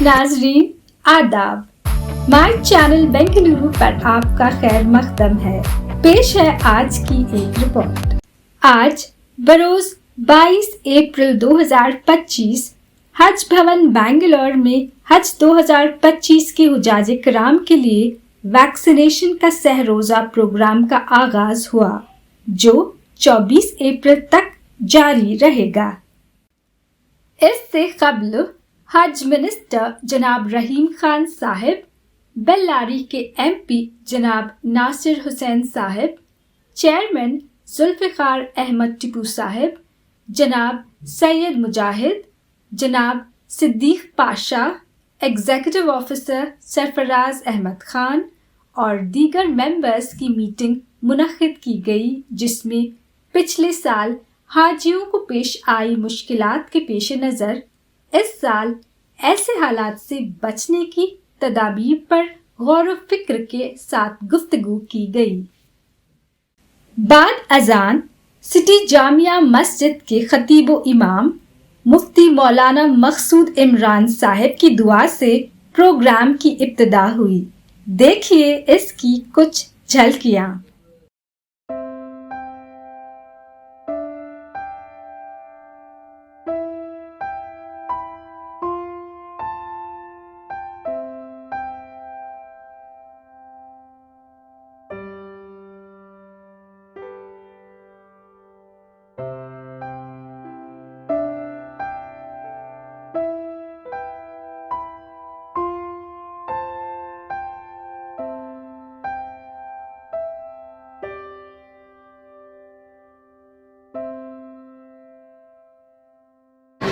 नाजरीन आदाब, my channel Bengaluru पर आपका खैर मकदम है। पेश है आज की एक रिपोर्ट। आज बरोज 22 अप्रैल 2025 हज भवन बेंगलोर में हज 2025 के हुजाज कराम के लिए वैक्सीनेशन का सहरोजा प्रोग्राम का आगाज हुआ, जो 24 अप्रैल तक जारी रहेगा। इससे कबल हज मिनिस्टर जनाब रहीम खान साहिब, बेल्लारी के एमपी जनाब नासिर हुसैन साहिब, चेयरमैन जुल्फ़िकार अहमद टिपू साहिब, जनाब सैयद मुजाहिद, जनाब सिद्दीक पाशा, एग्जीक्यूटिव ऑफिसर सरफराज अहमद खान और दीगर मेंबर्स की मीटिंग मुनक्किद की गई, जिसमें पिछले साल हाजियों को पेश आई मुश्किलात के पेश नज़र इस साल ऐसे हालात से बचने की तदाबीर पर गौर व फिक्र के साथ गुफ्तगू की गई। बाद अजान सिटी जामिया मस्जिद के खतीब इमाम मुफ्ती मौलाना मकसूद इमरान साहिब की दुआ से प्रोग्राम की इब्तिदा हुई। देखिए इसकी कुछ झलकियां।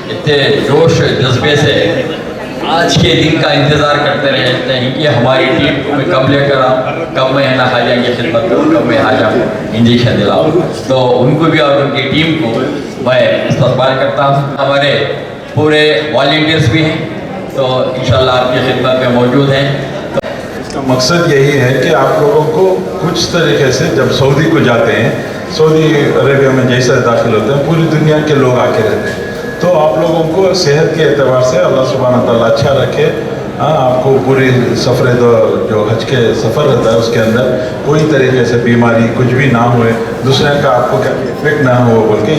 इतने जोश जज्बे से आज के दिन का इंतज़ार करते रहते हैं कि हमारी टीम को मैं कब लेकर आऊँ, कब मैं ना हाजिया की खिदमत करूँ, कब मैं हाजिया को इंजेक्शन दिलाऊँ। तो उनको भी और उनकी टीम को मैं इस्तकबाल करता हूँ। हमारे पूरे वॉलंटियर्स भी हैं, तो इंशाल्लाह आपकी खिदमत में मौजूद हैं। इसका मकसद यही है कि आप लोगों को कुछ तरीके से जब सऊदी को जाते हैं, सऊदी अरेबिया में जैसे दाखिल होते हैं, पूरी दुनिया के लोग आके रहते हैं, तो आप लोगों को सेहत के एतबार से अल्लाह सुब्हानहू तआला अच्छा रखे। आपको पूरी सफ़र जो हज के सफ़र रहता है उसके अंदर कोई तरीके से बीमारी कुछ भी ना हुए, दूसरे का आपको इफेक्ट ना हो बोल के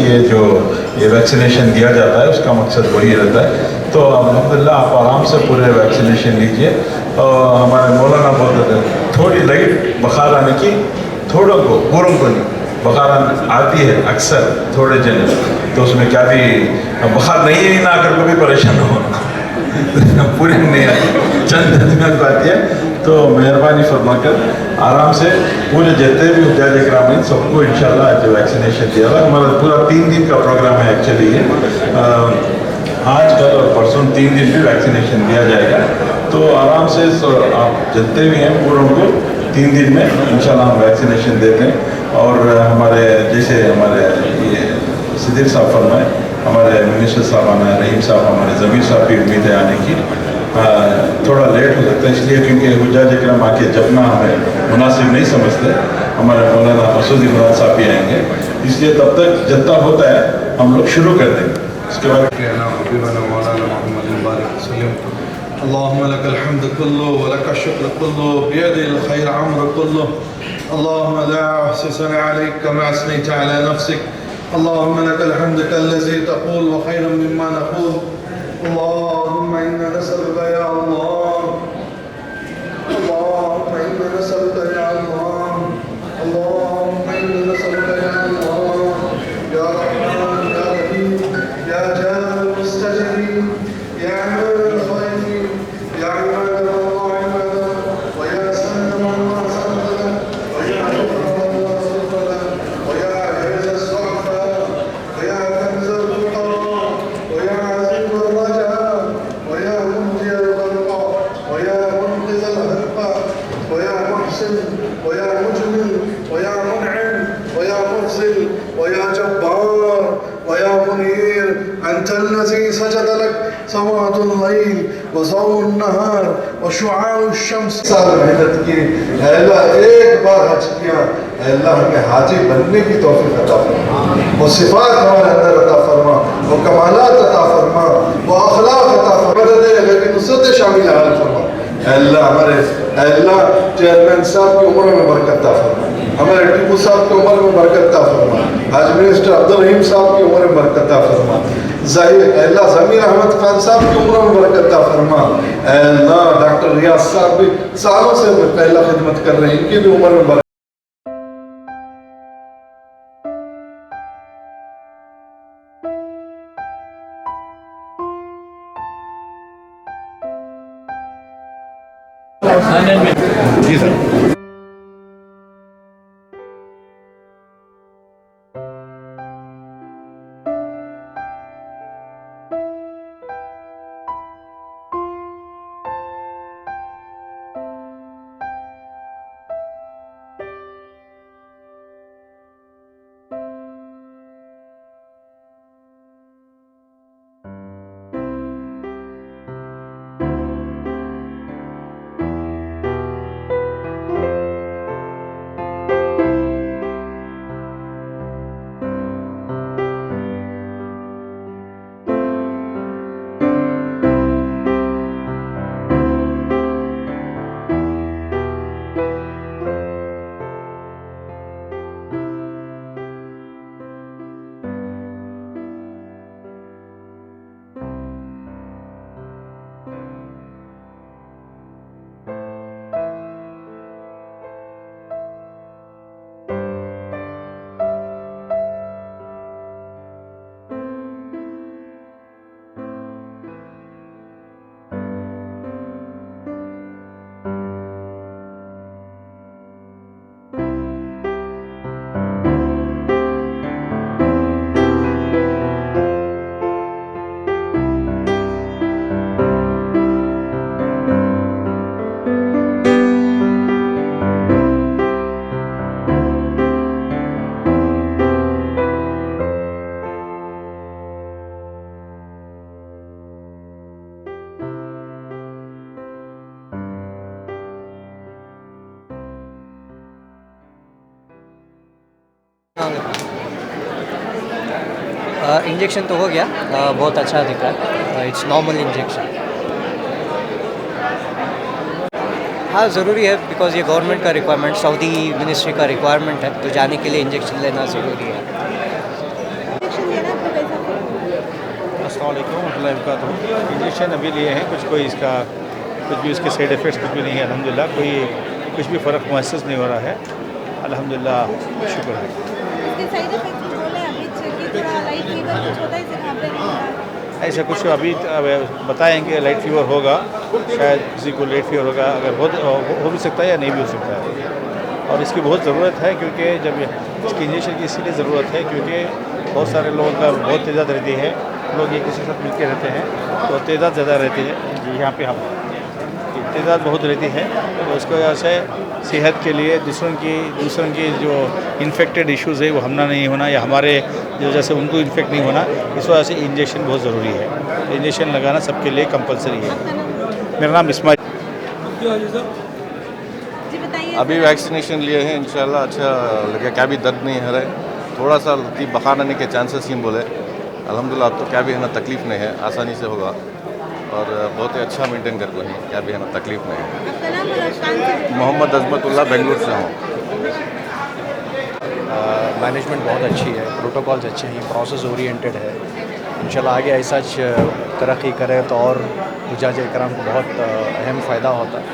ये वैक्सीनेशन दिया जाता है, उसका मकसद वही रहता है। तो अल्हम्दुलिल्लाह आप आराम से पूरे वैक्सीनेशन लीजिए। हमारे मौलाना बोलते थे थोड़ी लाइट बुखार आने की, थोड़ों को पूरों को नहीं, बुखार आती है अक्सर थोड़े जने, तो उसमें क्या भी बुखार नहीं है ना आकर कभी परेशान हो पूरी नहीं आती, चंद दिनों को आती है। तो मेहरबानी फरमाकर आराम से पूरे जितने भी हुज्जाज इकराम हैं सबको इंशाल्लाह आज वैक्सीनेशन दिया हुआ। हमारा पूरा 3 दिन का प्रोग्राम है एक्चुअली ये, आज कल और परसों 3 दिन भी वैक्सीनेशन दिया जाएगा। तो आराम से आप जितने भी हैं पूरों को 3 दिन में इंशाल्लाह हम वैक्सीनेशन देते हैं। और हमारे जैसे हमारे ये सिद्दीक साहब फरमाए, हमारे मिनिस्टर साहब आना है, रहीम साहब, हमारे ज़मीर साहब की उम्मीद है आने की। थोड़ा लेट हो सकता है इसलिए क्योंकि हुज्जाज इकराम आके जपना हमें मुनासिब नहीं समझते। हमारे मौलाना मकसूद इमरान साहब भी आएंगे, इसलिए तब तक जितना होता है हम लोग शुरू कर देंगे। उसके बाद अल्लाहुम्मा लकल हम्द कुल्लु व लकल शुक्र कुल्लु बियदिल खैर अम्र कुल्लु अल्लाहुम्मा ला अहसी सना अलैक कमा असनैत अला नफ्सिक अल्लाहुम्मा लकल हम्द कल्लज़ी तक़ूल व खैरन मिम्मा नक़ूल अल्लाहुम्मा इन्ना नसअलुका या अल्लाह अल्लाहुम्मा इन्ना नसअलुका या अल्लाह अल्लाहुम्मा इन्ना नसअलुका या अल्लाह या रहमान या रहीम या जाल मुस्तजीब या मेहनत की अल्लाह, एक बार हज किया, अल्लाह हमें हाजी बनने की तौफीक अता फरमा और सिफात हमारे अंदर अता फरमा। वो कमालात अता फरमा, वो अखलाक अता फरमा, मदद गैबी नुसरत शामिल हाल फरमा। अल्लाह हमारे अल्लाह चेयरमैन साहब की उम्र में बरकत अता फरमा, हमारे टीपू साहब की उम्र में बरकत अता फरमा, आज मिनिस्टर अब्दुल रहीम साहब की उम्र में बरकत अता फरमा, अल्लाह ज़मीर अहमद खान साहब की उम्र में बरकत अता फरमा। अल्लाह डॉक्टर रियाज साहब भी सालों से पहला खिदमत कर रहे हैं, इनकी भी उम्र में बरकत। जी सर। इंजेक्शन तो हो गया, बहुत अच्छा दिख रहा है, इट्स नॉर्मल इंजेक्शन। हाँ ज़रूरी है, बिकॉज़ ये गवर्नमेंट का रिक्वायरमेंट, सऊदी मिनिस्ट्री का रिक्वायरमेंट है, तो जाने के लिए इंजेक्शन लेना ज़रूरी है। अस्सलाम वालेकुम रहमतुल्लाहि व बरकातहू। इंजेक्शन अभी लिए हैं, कोई इसका कुछ भी उसके साइड इफ़ेक्ट्स कुछ भी नहीं है अल्हम्दुलिल्लाह, कोई कुछ भी फ़र्क महसूस नहीं हो रहा है अल्हम्दुलिल्लाह, शुक्र है। इसके साइड इफेक्ट्स बोले अभी कि थोड़ा लाइट फीवर कुछ होता है, इससे घबराने लगता है। ऐसा कुछ अभी बताएंगे लाइट फीवर होगा, शायद किसी को लाइट फीवर होगा, अगर हो भी सकता है या नहीं भी हो सकता है, और इसकी बहुत ज़रूरत है, क्योंकि जब इसकी इंजेक्शन की इसीलिए ज़रूरत है क्योंकि बहुत सारे लोगों का बहुत तेज़ाद रहती है, लोग एक दूसरे के साथ मिलकर रहते हैं तो तेज़ाद ज़्यादा रहती है, यहाँ पे हम तेज़ाद बहुत रहती है, तो उसकी वजह से सेहत के लिए दूसरों की जो इन्फेक्टेड इश्यूज़ है वो हमना नहीं होना, या हमारे की वजह से उनको इन्फेक्ट नहीं होना, इस वजह से इंजेक्शन बहुत ज़रूरी है। तो इंजेक्शन लगाना सबके लिए कंपलसरी है। मेरा नाम इस्माइल। जी बताइए। अभी वैक्सीनेशन लिए हैं, इंशाल्लाह अच्छा लगे, क्या भी दर्द नहीं है रहे, थोड़ा सा बुखार आने के चांसेस ही बोले, अल्हम्दुलिल्लाह अब तो क्या भी है ना तकलीफ़ नहीं है, आसानी से होगा और बहुत ही अच्छा मेंटेन कर रहे हैं, क्या भी है ना तकलीफ़ नहीं है। आपका नाम और स्थान से? मोहम्मद अजमतुल्लाह, बेंगलुरु से हूँ। मैनेजमेंट बहुत अच्छी है, प्रोटोकॉल्स अच्छे हैं, प्रोसेस ओरिएंटेड है, इंशाल्लाह आगे ऐसा तरक्की करे तो और हुज्जाज इकराम को बहुत अहम फ़ायदा होता है।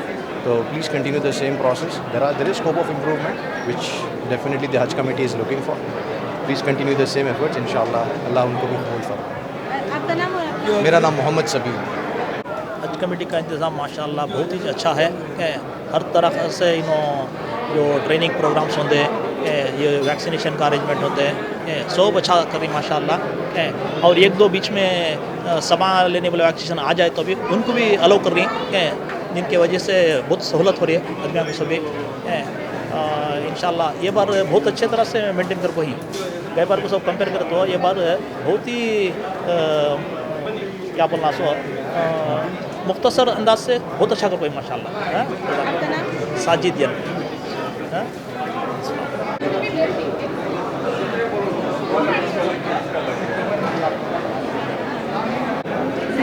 तो please continue the same process, there is scope of improvement which definitely the Hajj committee is looking for. Please continue the same efforts, इंशाल्लाह अल्लाह उनको भी कबूल फरमाए। आपका नाम और आपका? मेरा नाम मोहम्मद सबीर। हज कमेटी का इंतज़ाम माशाल्लाह बहुत ही अच्छा है, हर तरह से जो ट्रेनिंग प्रोग्राम्स होते हैं, ये वैक्सीनेशन का अरेंजमेंट होते हैं, सब अच्छा करें माशाल्लाह। और एक दो बीच में समा लेने वाले वैक्सीनेशन आ जाए तो भी उनको भी अलाउ कर रही हैं, जिनकी वजह से बहुत सहूलत हो रही है आदमियों को सभी। इंशाल्लाह ये बार बहुत अच्छे तरह से मेंटेन कर पाई, गए बार को सब कंपेयर करें तो ये बार बहुत ही क्या बोलना सो मुख्तसर अंदाज से बहुत अच्छा कर पाई माशाल्लाह। आपका नाम? साजिद यन।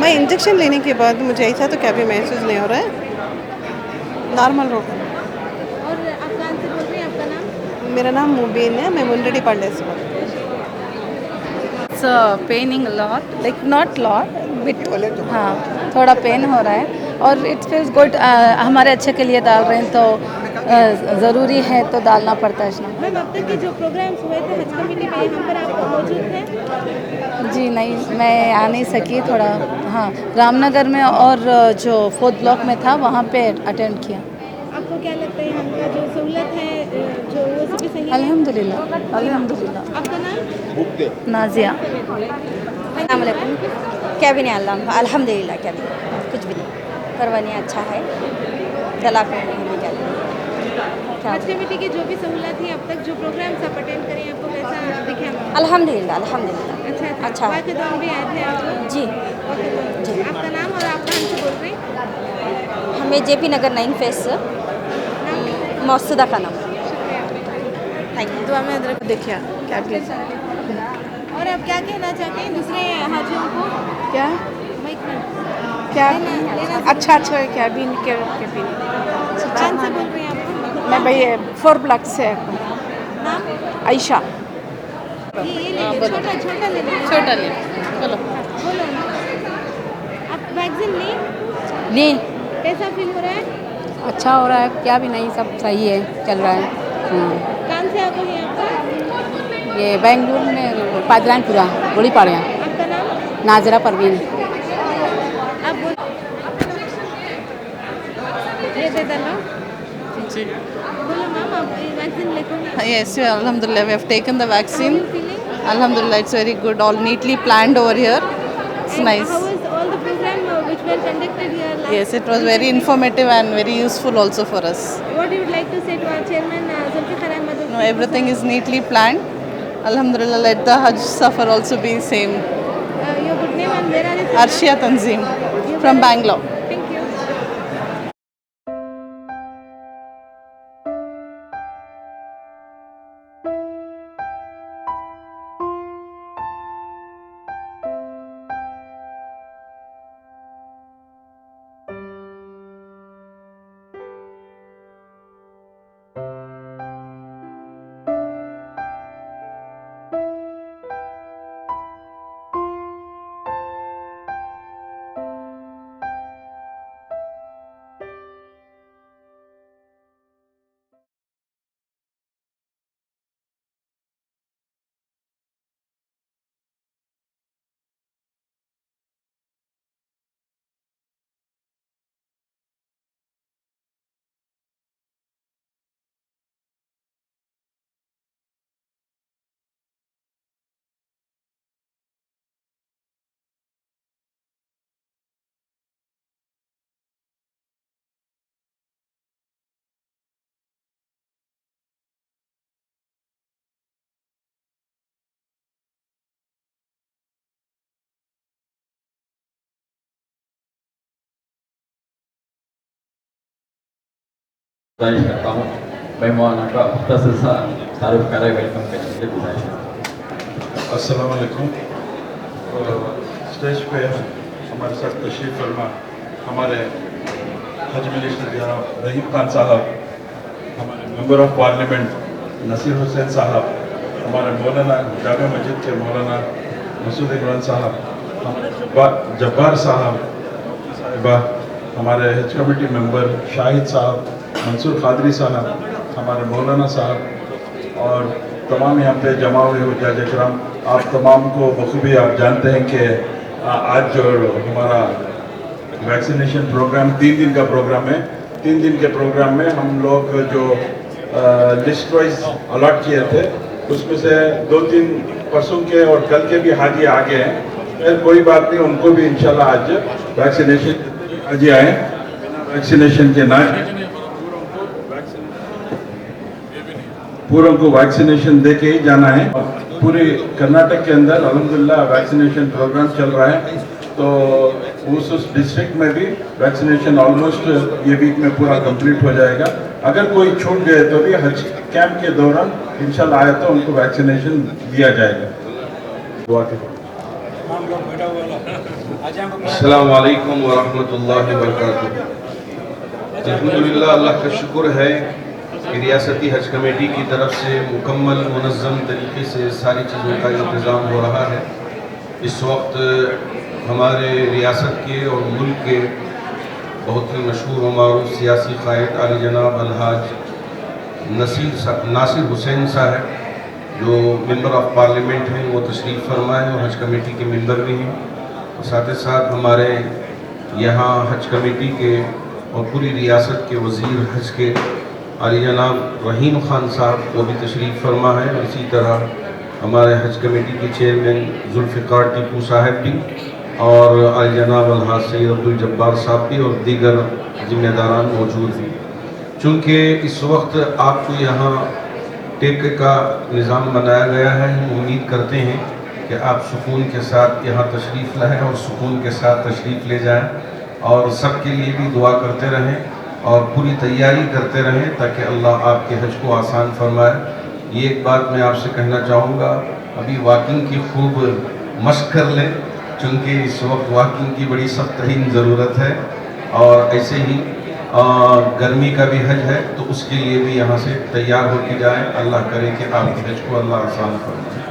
मैं इंजेक्शन लेने के बाद मुझे ऐसा तो क्या भी महसूस नहीं हो रहा है, नॉर्मल रोग। और आप कहाँ से बोल रही हैं, आपका नाम? मेरा नाम मुबीन है, मैं मुंडडी पांडे से बोल रही हूँ। It's paining lot, like not lot bit, हाँ थोड़ा पेन हो रहा है और इट फील्स गुड। हमारे अच्छे के लिए डाल रहे हैं तो ज़रूरी है तो डालना पड़ता है इसमें। मैम अब तक के जो प्रोग्राम्स हुए थे हज कमेटी में, यहाँ पर आप मौजूद थे? जी नहीं, मैं आ नहीं सकी थोड़ा, हाँ रामनगर में और जो 4th ब्लॉक में था वहाँ पे अटेंड किया। आपको क्या लगता है यहाँ का जो सहूलत है जो वो सभी सही है? अल्हम्दुलिल्लाह अल्हम्दुलिल्लाह। आपका नाम? नाजिया। अस्सलामुअलैकुम। क्या भी नहीं, अल्हम्दुलिल्लाह, क्या भी कुछ भी नहीं, परवानिया अच्छा है, तलाक नहीं है, क्या हज कमेटी की जो भी सहूलत थी अब तक, जो प्रोग्राम्स आप अटेंड करें, आपको कैसा दिखे? अल्हम्दुलिल्लाह अल्हम्दुलिल्लाह अच्छा। वाक़िदान भी आए थे आप लोग? जी जी। आपका नाम और आप कहाँ से बोल रहे हैं? हमें JP नगर 9 फेस मौसूदा का नाम। Thank you. दुआ में अदरक देखिए क्या भी। और आप क्या कहना चाहते हैं दूसरे हाजियों को? क्या क्या अच्छा अच्छा है, क्या भी क्या भी। कहाँ से बोल रही हैं आप? मैं भाई 4 ब्लॉक से। नाम? आयशा। ये छोटा छोटा ले लीजिए। छोटा ले बोलो। बोलो ना। आप वैक्सीन ली? ली। कैसा फील हो रहा है? अच्छा हो रहा है, क्या भी नहीं, सब सही है, चल रहा है। कहाँ से आते हैं आपका? ये बेंगलुरु में पादरानपुरा गोलीपाड़ा। आपका नाम? नाजरा परवीन। आप बोल ये दे देना। जी। बोलो मैम, आप वैक्सीन लेते हैं? Yes, alhamdulillah, we have taken the vaccine. How are you feeling? Alhamdulillah, it's very good, all neatly planned over here. It's And nice. how was all the program which were conducted here last? Yes, it was very informative and very useful also for us. What you would like to say to our chairman, Zulfikar Ahmed? No, everything is neatly planned. Alhamdulillah, let the Hajj safar also be same. Your good name and where are you? Arshia Tanzim from Bangalore. Thank you. गुजारिश करता हूँ मैं मौलाना का मुख्तसर सा तारुफ करे welcome करने के लिए गुजारिश करता हूँ। अस्सलाम वालेकुम। स्टेज पे हमारे साथ तशरीफ़ फरमा हमारे हज मिनिस्टर जनाब रहीम खान साहब, हमारे member of parliament Nasir Hussain साहब, हमारे मौलाना जामा मस्जिद के मौलाना मसूद इमरान साहब, हमारे जब्बार साहब साहिबा, हमारे हज कमेटी मेंबर शाहिद साहब, मंसूर कादरी साहब, हमारे मौलाना साहब और तमाम यहाँ पे जमा हुए हुज्जाज इकराम, आप तमाम को बखूबी आप जानते हैं कि आज जो हमारा वैक्सीनेशन प्रोग्राम 3 दिन का प्रोग्राम है, 3 दिन के प्रोग्राम में हम लोग जो लिस्ट वाइज अलॉट किए थे उसमें से 2-3 परसों के और कल के भी हाजी आ गए हैं। फिर कोई बात नहीं, उनको भी इंशाल्लाह आज वैक्सीनेशन हाजी आए वैक्सीनेशन के ना पूरा को वैक्सीनेशन दे के ही जाना है। पूरे कर्नाटक के अंदर अल्हम्दुलिल्लाह वैक्सीनेशन प्रोग्राम चल रहा है, तो उस डिस्ट्रिक्ट में भी वैक्सीनेशन ऑलमोस्ट ये वीक में पूरा कंप्लीट हो जाएगा। अगर कोई छूट गए तो भी हज कैंप के दौरान इंशाल्लाह आए तो उनको वैक्सीनेशन दिया जाएगा। दुआ के अस्सलाम वालेकुम व रहमतुल्लाहि व बरकातुहू। अल्हम्दुलिल्लाह, अल्लाह का शुक्र है कि रियासती हज कमेटी की तरफ से मुकम्मल मुनज़्ज़म तरीके से सारी चीज़ों का इंतज़ाम हो रहा है। इस वक्त हमारे रियासत के और मुल्क के बहुत ही मशहूर व मारूफ सियासी क़ायद आली जनाब अलहाज नासिर हुसैन साहब, जो मेंबर ऑफ़ पार्लियामेंट हैं, वो तशरीफ़ फरमा है और हज कमेटी के मेंबर भी हैं। और साथ ही साथ हमारे यहाँ हज कमेटी के और पूरी रियासत के वज़ीर हज के आली जनाब रहीम ख़ान साहब, वो भी तशरीफ़ फरमा है। और इसी तरह हमारे हज कमेटी के चेयरमैन जुल्फ़िकार टीपू साहब भी, और आली जनाब अलहाज सैयद अब्दुल जब्बार साहब भी, और दीगर ज़िम्मेदारान मौजूद हैं। चूँकि इस वक्त आपको यहाँ टेके का निज़ाम बनाया गया है, हम उम्मीद करते हैं कि आप सुकून के साथ यहाँ तशरीफ़ लाएँ और सुकून के साथ तशरीफ़ ले जाएँ, और सबके लिए भी दुआ करते रहें और पूरी तैयारी करते रहें ताकि अल्लाह आपके हज को आसान फरमाए। ये एक बात मैं आपसे कहना चाहूँगा, अभी वॉकिंग की खूब मशक़ कर लें, चूँकि इस वक्त वॉकिंग की बड़ी सख्त तरीन ज़रूरत है। और ऐसे ही गर्मी का भी हज है, तो उसके लिए भी यहाँ से तैयार होके जाएँ। अल्लाह करे कि आपके हज को अल्लाह आसान फरमाए।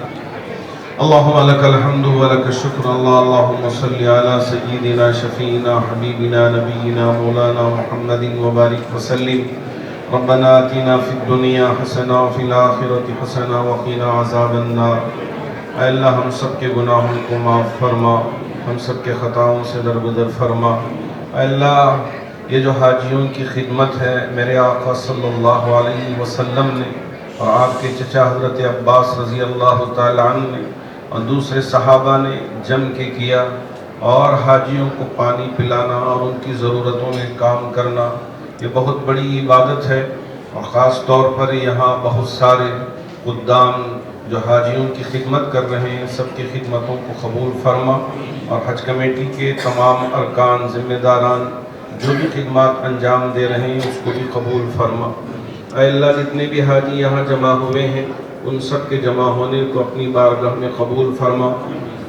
अल्लाहुम्मा लकल हम्दु व लकल शुक्र, अल्लाहुम्मा सल्लि अला सय्यिदिना शफ़ीना हबीबिना नबीना मौलाना मुहम्मदिन व बारिक व सल्लिम। रब्बना आतिना फ़िद दुनिया हसना व फ़िल आखिरति हसना व क़िना अज़ाबन नार। ऐ अल्लाह, हम सब के गुनाहों को माफ़ फरमा, हम सब के ख़ताओं से दरगुदर फरमा। ऐ अल्लाह, ये जो हाजियों की खिदमत है, मेरे आका सल्लल्लाहु अलैहि वसल्लम ने और आपके चचा हज़रत अब्बास रज़ी अल्लाह तआला अन्हु ने और दूसरे सहाबा ने जम के किया, और हाजियों को पानी पिलाना और उनकी ज़रूरतों में काम करना, ये बहुत बड़ी इबादत है। और ख़ास तौर पर यहाँ बहुत सारे खुद्दाम जो हाजियों की खिदमत कर रहे हैं, सबकी खिदमतों को कबूल फरमा, और हज कमेटी के तमाम अरकान ज़िम्मेदारान जो भी खिदमत अंजाम दे रहे हैं उसको भी कबूल फरमा। ऐ अल्लाह, जितने भी हाजी यहाँ जमा हुए हैं, उन सब के जमा होने को अपनी बारगाह में कबूल फरमा,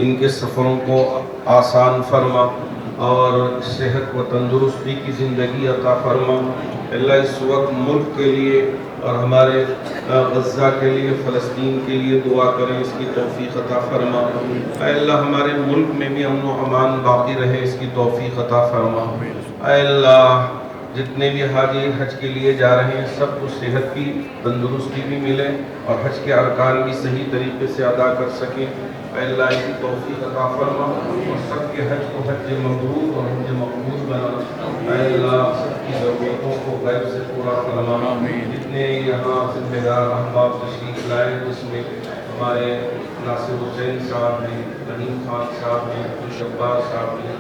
इनके सफ़रों को आसान फरमा, और सेहत व तंदुरुस्ती की ज़िंदगी अता फरमा। अल्लाह, इस वक्त मुल्क के लिए और हमारे गज़ा के लिए, फ़लस्तीन के लिए दुआ करें, इसकी तौफ़ीक़ अता फरमा। ऐ अल्लाह, हमारे मुल्क में भी अमन व अमान बाक़ी रहे, इसकी तौफ़ीक़ अता फरमा। ऐ अल्लाह, जितने भी हाजी हज के लिए जा रहे हैं, सबको सेहत की तंदुरुस्ती भी मिले और हज के अरकान भी सही तरीके से अदा कर सकें। अल्लाह, इनकी तौफ़ीक़ अता फरमा और सबके हज को हज मबरूर और हज मकबूल बना। अल्लाह, सबकी ज़रूरतों को गैब से पूरा फरमा। जितने यहाँ ज़िम्मेदार अहबाब तशरीफ़ लाए, जिसमें हमारे नासिर हुसैन साहब हैं, रहीम ख़ान साहब हैं, अब्दुल जब्बार साहब हैं,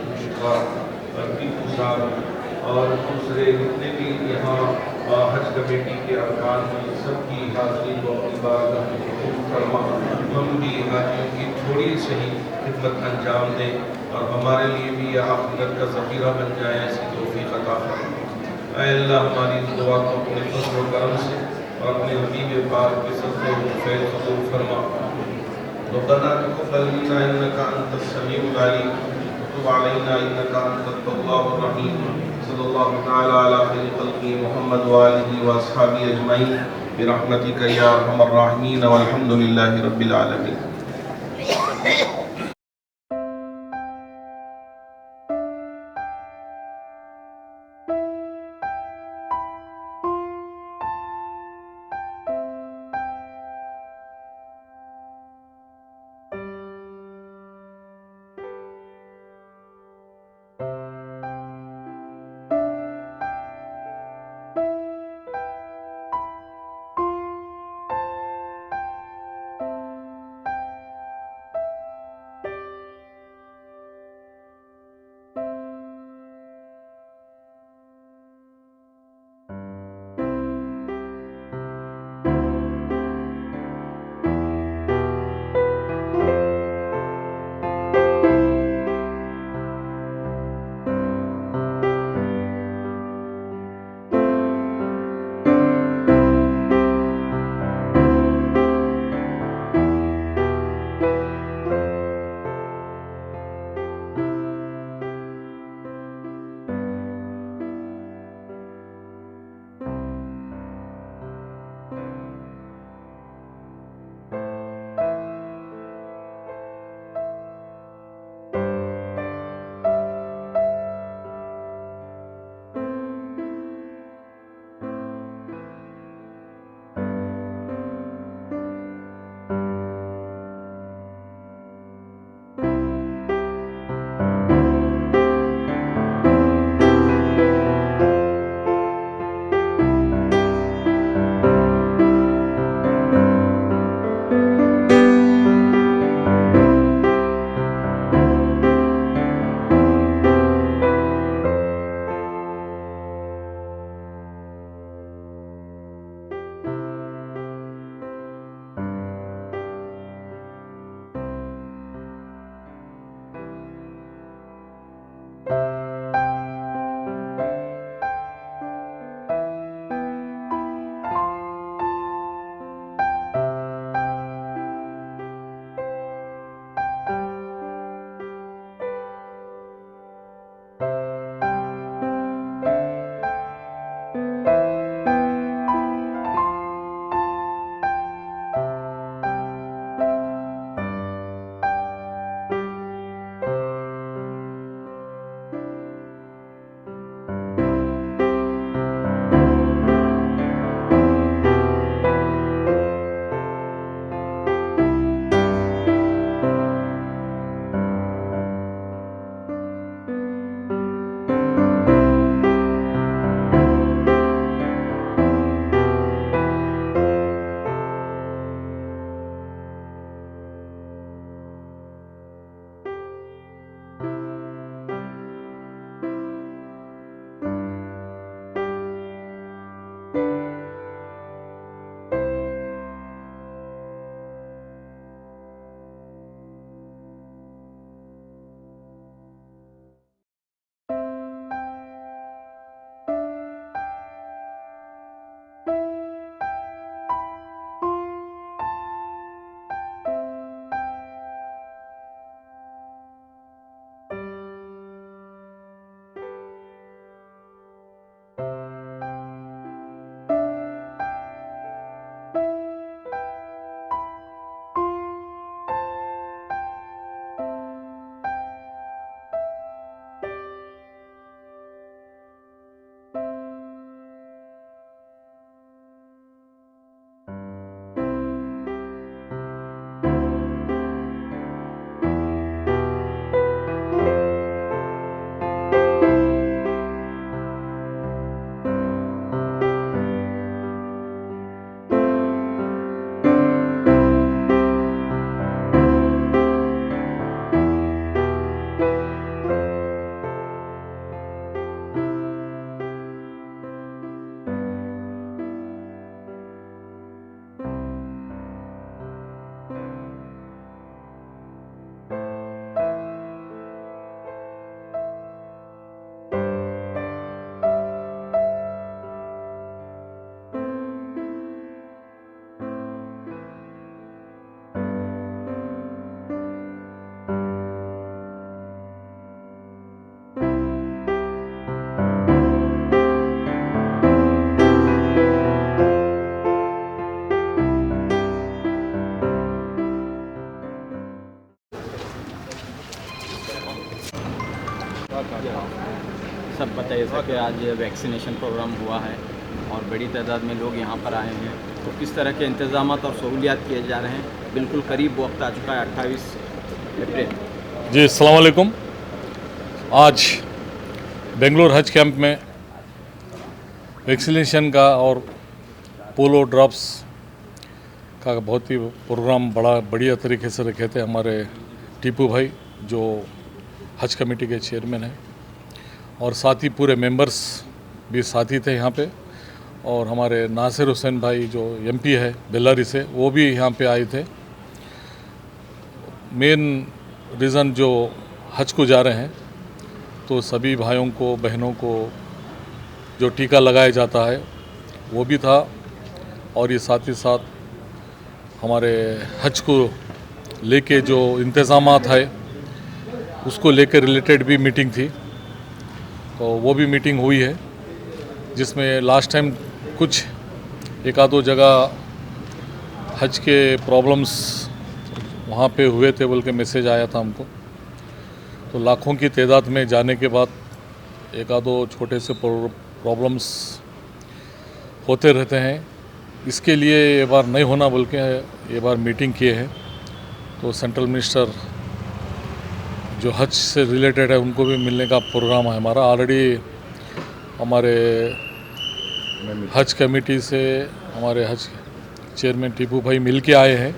टीपू साहब और दूसरे जितने भी यहाँ हज कमेटी के अरकान हैं, सबकी हाज़िरी को अपनी बारगाह में कबूल फरमा। हम भी हाजियों की थोड़ी सही खिदमत अंजाम दें और हमारे लिए भी यह आखिरत का ज़ख़ीरा बन जाए, इसकी तौफ़ीक़ अता फरमा। ऐ अल्लाह, हमारी इस दुआ को अपने फ़ज़्ल व करम से और अपने हबीब पाक के सदक़े व फ़ैज़ कबूल फरमा। रब्बना तक़ब्बल मिन्ना इन्नका अंतस समीउल अलीम व तुब अलैना इन्नका अंतत तव्वाबुर रहीम। सल्लल्लाहु तआला अला खैरि खल्क़ि मुहम्मद व आलिहि व अस्हाबिहि अजमईन बिरहमतिका या अरहमर राहिमीन वल्हम्दुलिल्लाहि रब्बिल आलमीन। जैसा कि आज वैक्सीनेशन प्रोग्राम हुआ है और बड़ी तादाद में लोग यहाँ पर आए हैं, तो किस तरह के इंतजाम और सहूलियात किए जा रहे हैं? बिल्कुल करीब वक्त आ चुका है 28 अप्रैल। जी अस्सलाम वालेकुम। आज बेंगलोर हज कैंप में वैक्सीनेशन का और पोलो ड्रॉप्स का बहुत ही प्रोग्राम बढ़िया तरीके से रखे थे हमारे टीपू भाई जो हज कमेटी के चेयरमैन हैं, और साथ ही पूरे मेंबर्स भी साथी थे यहाँ पे, और हमारे नासिर हुसैन भाई जो एमपी है बेल्लारी से, वो भी यहाँ पे आए थे। मेन रीज़न जो हज को जा रहे हैं तो सभी भाइयों को बहनों को जो टीका लगाया जाता है वो भी था, और ये साथ ही साथ हमारे हज को लेके जो इंतज़ामात है उसको लेकर रिलेटेड भी मीटिंग थी, तो वो भी मीटिंग हुई है, जिसमें लास्ट टाइम कुछ एक आधो जगह हज के प्रॉब्लम्स वहाँ पे हुए थे बोल के मैसेज आया था हमको। तो लाखों की तादाद में जाने के बाद एक आधो छोटे से प्रॉब्लम्स होते रहते हैं, इसके लिए ये बार नहीं होना बोल के ये बार मीटिंग किए हैं। तो सेंट्रल मिनिस्टर जो हज से रिलेटेड है उनको भी मिलने का प्रोग्राम है हमारा। ऑलरेडी हमारे हज कमेटी से हमारे हज चेयरमैन टीपू भाई मिल के आए हैं,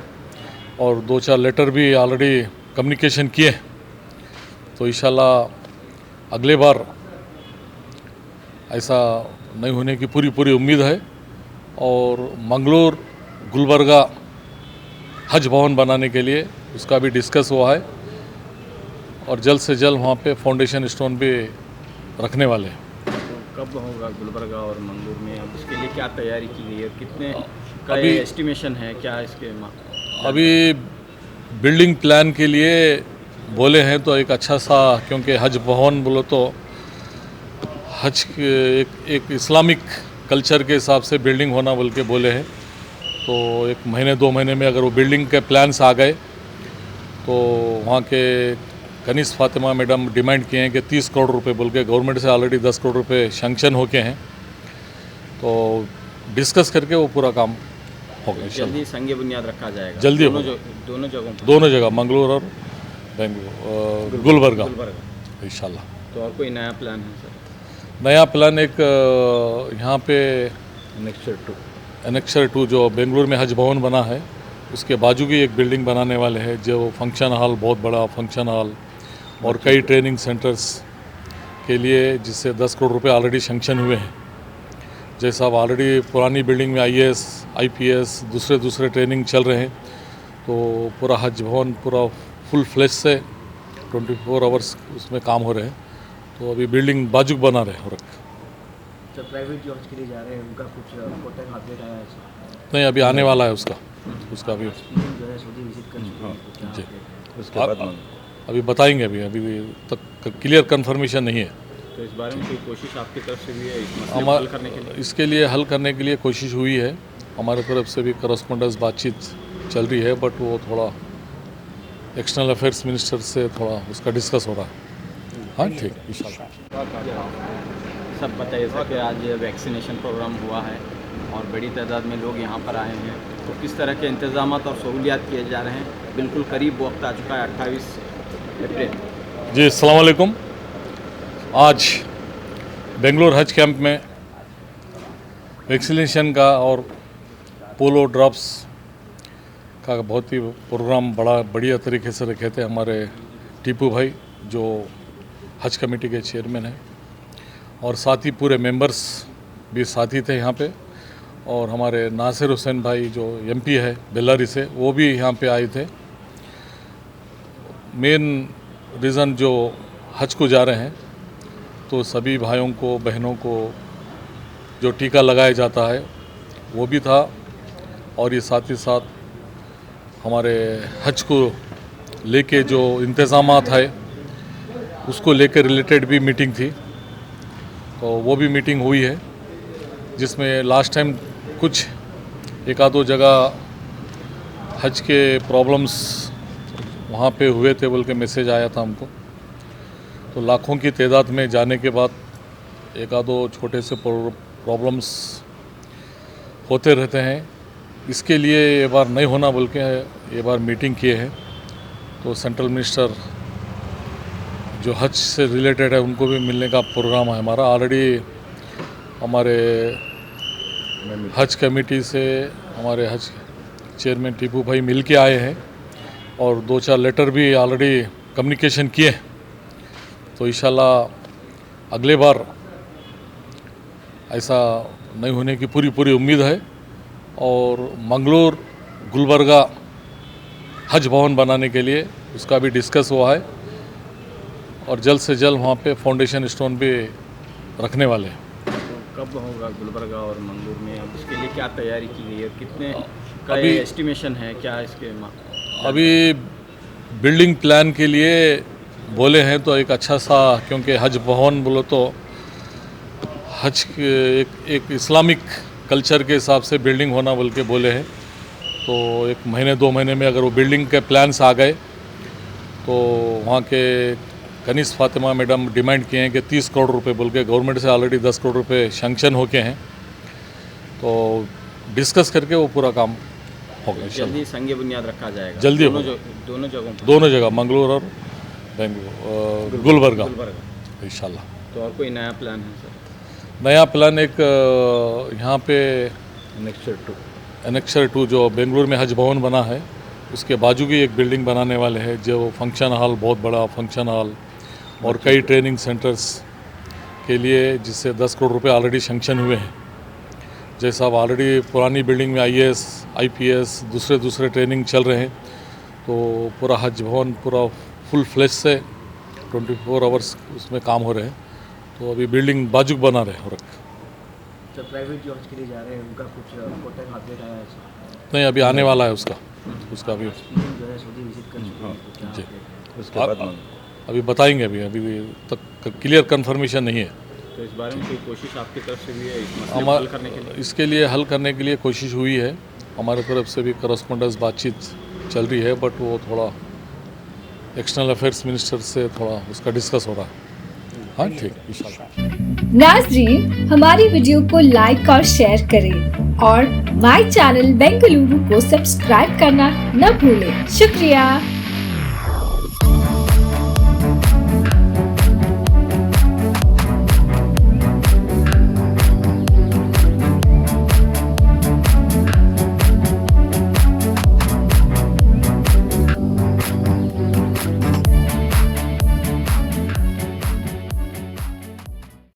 और 2-4 लेटर भी ऑलरेडी कम्युनिकेशन किए हैं। तो इंशाल्लाह अगले बार ऐसा नहीं होने की पूरी उम्मीद है, और मंगलोर गुलबर्गा हज भवन बनाने के लिए उसका भी डिस्कस हुआ है, और जल्द से जल्द वहाँ पे फाउंडेशन स्टोन भी रखने वाले हैं। तो कब होगा गुलबर्गा और मंगलूर में? अब इसके लिए क्या तैयारी की गई है? कितने का अभी एस्टिमेशन है क्या इसके? अभी बिल्डिंग प्लान के लिए बोले हैं तो एक अच्छा सा, क्योंकि हज भवन बोलो तो हज के एक इस्लामिक कल्चर के हिसाब से बिल्डिंग होना बोल के बोले हैं। तो 1 महीने 2 महीने में अगर वो बिल्डिंग के प्लान्स आ गए तो वहाँ के कनीस फातिमा मैडम डिमांड किए हैं कि 30 करोड़ रुपए बोल के, गवर्नमेंट से ऑलरेडी 10 करोड़ रुपए सैंक्शन होके हैं, तो डिस्कस करके वो पूरा काम होगा। जल्दी संगे बुनियाद रखा जाएगा? जल्दी दोनों जगह मंगलोर और बेंगलोर गुलबर्गा इंशाल्लाह। तो और कोई नया प्लान है सर? नया प्लान एक यहाँ पे नेक्स्ट 2 जो बेंगलुरु में हज भवन बना है उसके बाजू भी एक बिल्डिंग बनाने वाले हैं, जो फंक्शन हॉल, बहुत बड़ा फंक्शन हॉल और कई ट्रेनिंग सेंटर्स के लिए, जिससे 10 करोड़ रुपए ऑलरेडी सैंक्शन हुए हैं। जैसा अब ऑलरेडी पुरानी बिल्डिंग में IAS IPS दूसरे ट्रेनिंग चल रहे हैं, तो पूरा हज भवन पूरा फुल फ्लैश से 24 आवर्स उसमें काम हो रहे हैं। तो अभी बिल्डिंग बाजू बना रहे हो रखे। तो प्राइवेट जो हज के लिए जा रहे हैं उनका कुछ कोटा अपडेट आया है? नहीं, अभी आने वाला है उसका भी जो है सऊदी विजिट कर चुके हैं, जी। उसके बाद अभी बताएंगे, अभी तक क्लियर कंफर्मेशन नहीं है। तो इस बारे में कोई कोशिश आपकी तरफ से भी है इस मसले को हल करने के लिए? इसके लिए हल करने के लिए कोशिश हुई है, हमारे तरफ से भी करस्पॉन्डेंस बातचीत चल रही है, बट वो थोड़ा एक्सटर्नल अफेयर्स मिनिस्टर से थोड़ा उसका डिस्कस हो रहा है। हाँ ठीक, इंशाल्लाह। सब बताइए सर कि आज वैक्सीनेशन प्रोग्राम हुआ है और बड़ी तादाद में लोग यहाँ पर आए हैं, तो किस तरह के इंतजाम और सहूलियात किए जा रहे हैं? बिल्कुल करीब वक्त आ चुका है 28 अप्रैल। जी अस्सलाम वालेकुम। आज बेंगलोर हज कैंप में वैक्सीनेशन का और पोलो ड्रॉप्स का बहुत ही प्रोग्राम बढ़िया तरीके से रखे थे हमारे टीपू भाई जो हज कमेटी के चेयरमैन हैं, और साथ ही पूरे मेंबर्स भी साथी थे यहाँ पे, और हमारे नासिर हुसैन भाई जो एमपी है बेल्लारी से, वो भी यहाँ पे आए थे। मेन रीज़न जो हज को जा रहे हैं तो सभी भाइयों को बहनों को जो टीका लगाया जाता है वो भी था, और ये साथ ही साथ हमारे हज को लेके जो इंतज़ामात है उसको लेकर रिलेटेड भी मीटिंग थी, तो वो भी मीटिंग हुई है, जिसमें लास्ट टाइम कुछ एक आधो जगह हज के प्रॉब्लम्स वहाँ पे हुए थे बोल के मैसेज आया था हमको। तो लाखों की तादाद में जाने के बाद एक आधो छोटे से प्रॉब्लम्स होते रहते हैं। इसके लिए ये बार नहीं होना बोल के ये बार मीटिंग किए हैं। तो सेंट्रल मिनिस्टर जो हज से रिलेटेड है उनको भी मिलने का प्रोग्राम है हमारा। ऑलरेडी हमारे हज कमेटी से हमारे हज चेयरमैन टीपू भाई मिल के आए हैं और 2-4 लेटर भी ऑलरेडी कम्युनिकेशन किए हैं। तो इंशाल्लाह अगले बार ऐसा नहीं होने की पूरी उम्मीद है। और मंगलोर गुलबर्गा हज भवन बनाने के लिए उसका भी डिस्कस हुआ है और जल्द से जल्द वहाँ पे फाउंडेशन स्टोन भी रखने वाले हैं। कब होगा गुलबर्गा और मंगलूर में, अब इसके लिए क्या तैयारी की गई है, कितने का अभी एस्टिमेशन है, क्या इसके अभी बिल्डिंग प्लान के लिए बोले हैं तो एक अच्छा सा, क्योंकि हज भवन बोलो तो हज एक इस्लामिक कल्चर के हिसाब से बिल्डिंग होना बोल के बोले हैं। तो 1 महीने 2 महीने में अगर वो बिल्डिंग के प्लान्स आ गए तो वहाँ के कनीस फातिमा मैडम डिमांड किए हैं कि 30 करोड़ रुपए बोल के, गवर्नमेंट से ऑलरेडी 10 करोड़ रुपए सैंक्शन होके हैं। तो डिस्कस करके वो पूरा काम होगा। जल्दी संग बुनियाद रखा जाएगा, जल्दी दोनों जगह मंगलोर और बेंगलुरु गुलबर्गा इंशाल्लाह। तो और कोई नया प्लान है सर? नया प्लान एक यहाँ पे एनेक्चर 2 जो बेंगलुरु में हज भवन बना है उसके बाजू भी एक बिल्डिंग बनाने वाले हैं, जो फंक्शन हॉल, बहुत बड़ा फंक्शन हॉल और कई ट्रेनिंग सेंटर्स के लिए, जिससे 10 करोड़ रुपए ऑलरेडी सैंक्शन हुए हैं। जैसा अब ऑलरेडी पुरानी बिल्डिंग में IAS IPS दूसरे ट्रेनिंग चल रहे हैं। तो पूरा हज भवन पूरा फुल फ्लैश से 24 आवर्स उसमें काम हो रहे हैं। तो अभी बिल्डिंग बाजुक बना रहे हो रख। तो प्राइवेट जो हज के लिए जा रहे हैं उनका कुछ कोटा अपडेट आया है? नहीं, अभी आने वाला है उसका भी जो है सऊदी विजिट कर चुके हैं, जी उसके बाद अभी बताएंगे। अभी तक क्लियर कंफर्मेशन नहीं है। तो इस बारे में कोई कोशिश आपकी तरफ से भी है इस मसले को हल करने के लिए? इसके लिए हल करने के लिए कोशिश हुई है, हमारे तरफ से भी करस्पॉन्डेंस बातचीत चल रही है, बट वो थोड़ा एक्सटर्नल अफेयर्स मिनिस्टर से थोड़ा उसका डिस्कस हो रहा है। हाँ ठीक, इंशाल्लाह। नाज़रीन, हमारी वीडियो को लाइक और शेयर करें और माय चैनल बेंगलुरु को सब्सक्राइब करना न भूलें। शुक्रिया।